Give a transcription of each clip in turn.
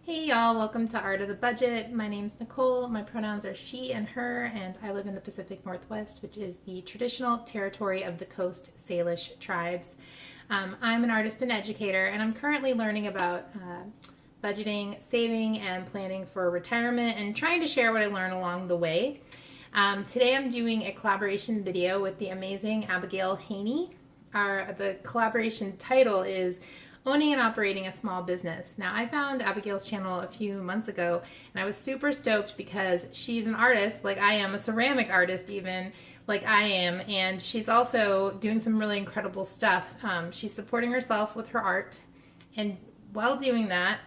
Hey y'all, welcome to Art of the Budget. My name's Nicole. My pronouns are she and her, and I live in the Pacific Northwest, which is the traditional territory of the Coast Salish tribes. I'm an artist and educator, and I'm currently learning about budgeting, saving, and planning for retirement, and trying to share what I learn along the way. Today I'm doing a collaboration video with the amazing Abigail Haney. The collaboration title is Owning and Operating a Small Business. Now, I found Abigail's channel a few months ago, and I was super stoked because she's an artist like I am, a ceramic artist even, like I am, and she's also doing some really incredible stuff. She's supporting herself with her art, and while doing that,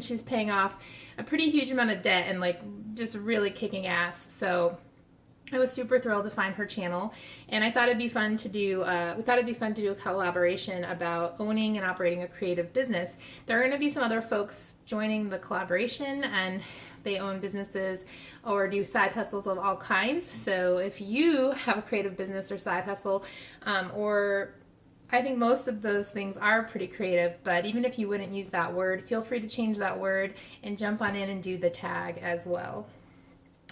she's paying off a pretty huge amount of debt and just really kicking ass. So I was super thrilled to find her channel, and I thought it'd be fun to do. A collaboration about owning and operating a creative business. There are going to be some other folks joining the collaboration, and they own businesses or do side hustles of all kinds. So if you have a creative business or side hustle, or I think most of those things are pretty creative, but even if you wouldn't use that word, feel free to change that word and jump on in and do the tag as well.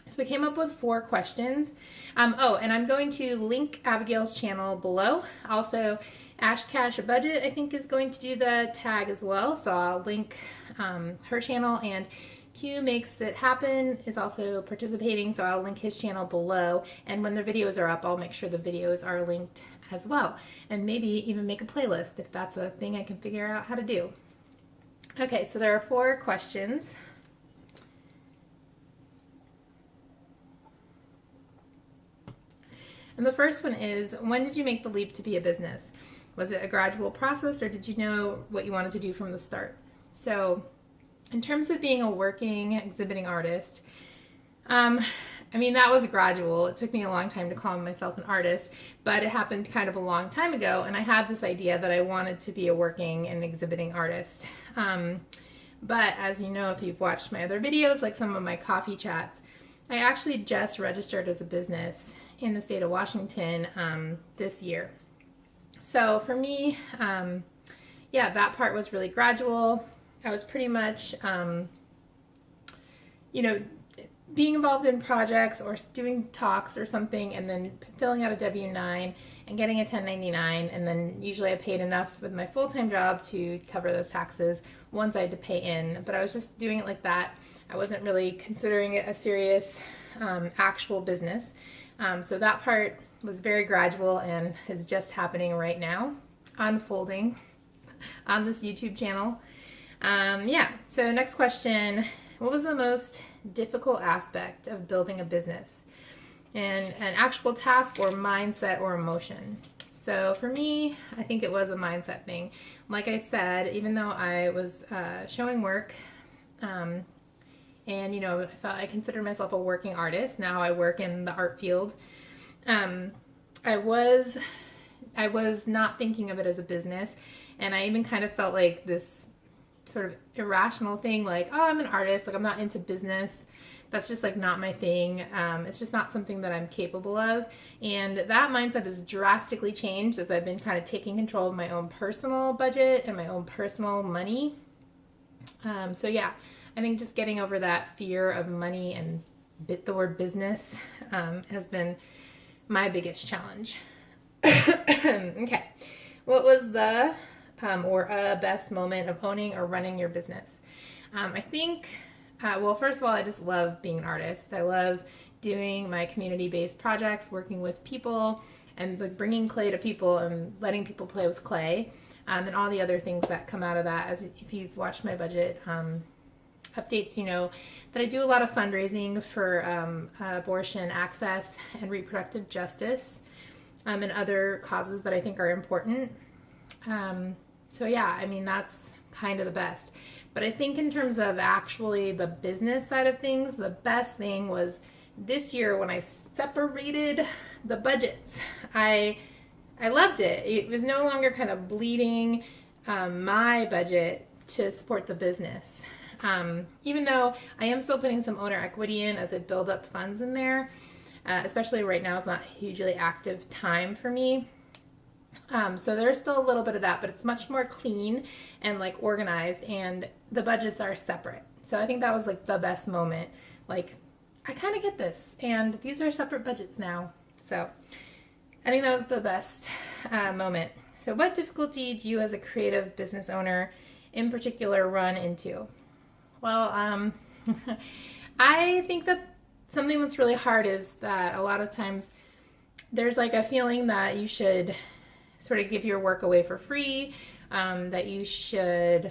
So we came up with 4 questions. And I'm going to link Abigail's channel below. Also, Ash Cash a Budget, I think, is going to do the tag as well. So I'll link her channel, and Q Makes It Happen is also participating. So I'll link his channel below. And when the videos are up, I'll make sure the videos are linked as well. And maybe even make a playlist if that's a thing I can figure out how to do. Okay, so there are 4 questions. And the first one is, when did you make the leap to be a business? Was it a gradual process, or did you know what you wanted to do from the start? So in terms of being a working exhibiting artist, that was gradual. It took me a long time to call myself an artist, but it happened kind of a long time ago, and I had this idea that I wanted to be a working and exhibiting artist. But as you know, if you've watched my other videos, like some of my coffee chats, I actually just registered as a business in the state of Washington this year. So for me, that part was really gradual. I was pretty much, being involved in projects or doing talks or something, and then filling out a W-9 and getting a 1099, and then usually I paid enough with my full-time job to cover those taxes once I had to pay in. But I was just doing it like that. I wasn't really considering it a serious actual business. So that part was very gradual and is just happening right now, unfolding on this YouTube channel. So next question, what was the most difficult aspect of building a business? And an actual task or mindset or emotion? So for me, I think it was a mindset thing. Like I said, even though I was showing work, I consider myself a working artist. Now I work in the art field. I was not thinking of it as a business, and I even kind of felt like this sort of irrational thing, like, oh, I'm an artist, like I'm not into business. That's just not my thing. It's just not something that I'm capable of. And that mindset has drastically changed as I've been kind of taking control of my own personal budget and my own personal money. I think just getting over that fear of money and the word business has been my biggest challenge. Okay, what was the or a best moment of owning or running your business? I think, first of all, I just love being an artist. I love doing my community-based projects, working with people, and bringing clay to people and letting people play with clay, and all the other things that come out of that. As if you've watched my budget updates, you know that I do a lot of fundraising for abortion access and reproductive justice, and other causes that I think are important. That's kind of the best. But I think in terms of actually the business side of things, the best thing was this year when I separated the budgets. I loved it. It was no longer kind of bleeding my budget to support the business. Even though I am still putting some owner equity in as I build up funds in there, especially right now, it's not a hugely active time for me. So there's still a little bit of that, but it's much more clean and organized, and the budgets are separate. So I think that was like the best moment. Like, I kind of get this, and these are separate budgets now. So I think that was the best moment. So what difficulty do you as a creative business owner in particular run into? Well, I think that something that's really hard is that a lot of times there's like a feeling that you should sort of give your work away for free, that you should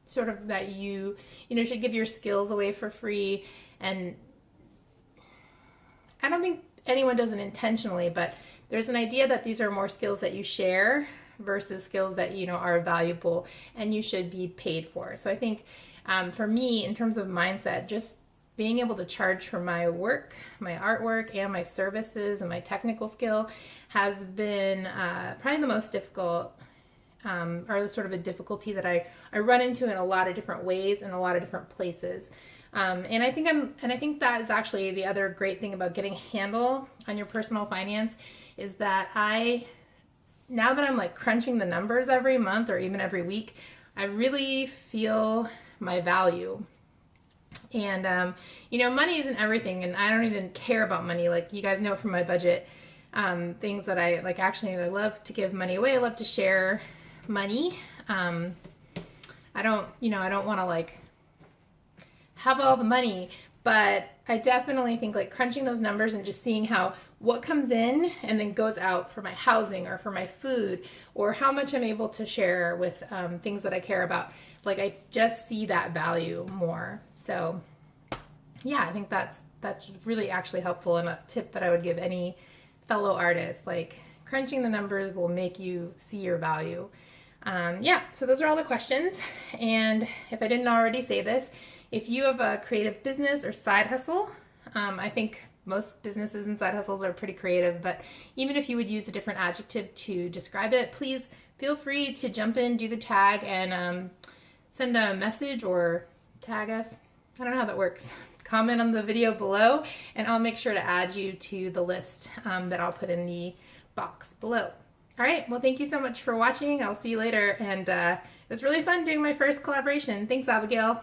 sort of that you should give your skills away for free. And I don't think anyone does it intentionally, but there's an idea that these are more skills that you share versus skills that are valuable and you should be paid for. So I think for me, in terms of mindset, just being able to charge for my work, my artwork, and my services and my technical skill has been probably the most difficult, or sort of a difficulty that I run into in a lot of different ways in a lot of different places. And I think that is actually the other great thing about getting a handle on your personal finance is that now that I'm like crunching the numbers every month or even every week, I really feel my value. And, money isn't everything, and I don't even care about money. Like, you guys know from my budget, things that I like, actually, I love to give money away. I love to share money. I don't want to like have all the money, but I definitely think like crunching those numbers and just seeing what comes in and then goes out for my housing or for my food, or how much I'm able to share with things that I care about. Like, I just see that value more. So yeah, I think that's really actually helpful, and a tip that I would give any fellow artist. Like, crunching the numbers will make you see your value. So those are all the questions. And if I didn't already say this, if you have a creative business or side hustle, I think most businesses and side hustles are pretty creative, but even if you would use a different adjective to describe it, please feel free to jump in, do the tag, and send a message or tag us. I don't know how that works. Comment on the video below, and I'll make sure to add you to the list that I'll put in the box below. All right, well, thank you so much for watching. I'll see you later, and it was really fun doing my first collaboration. Thanks, Abigail.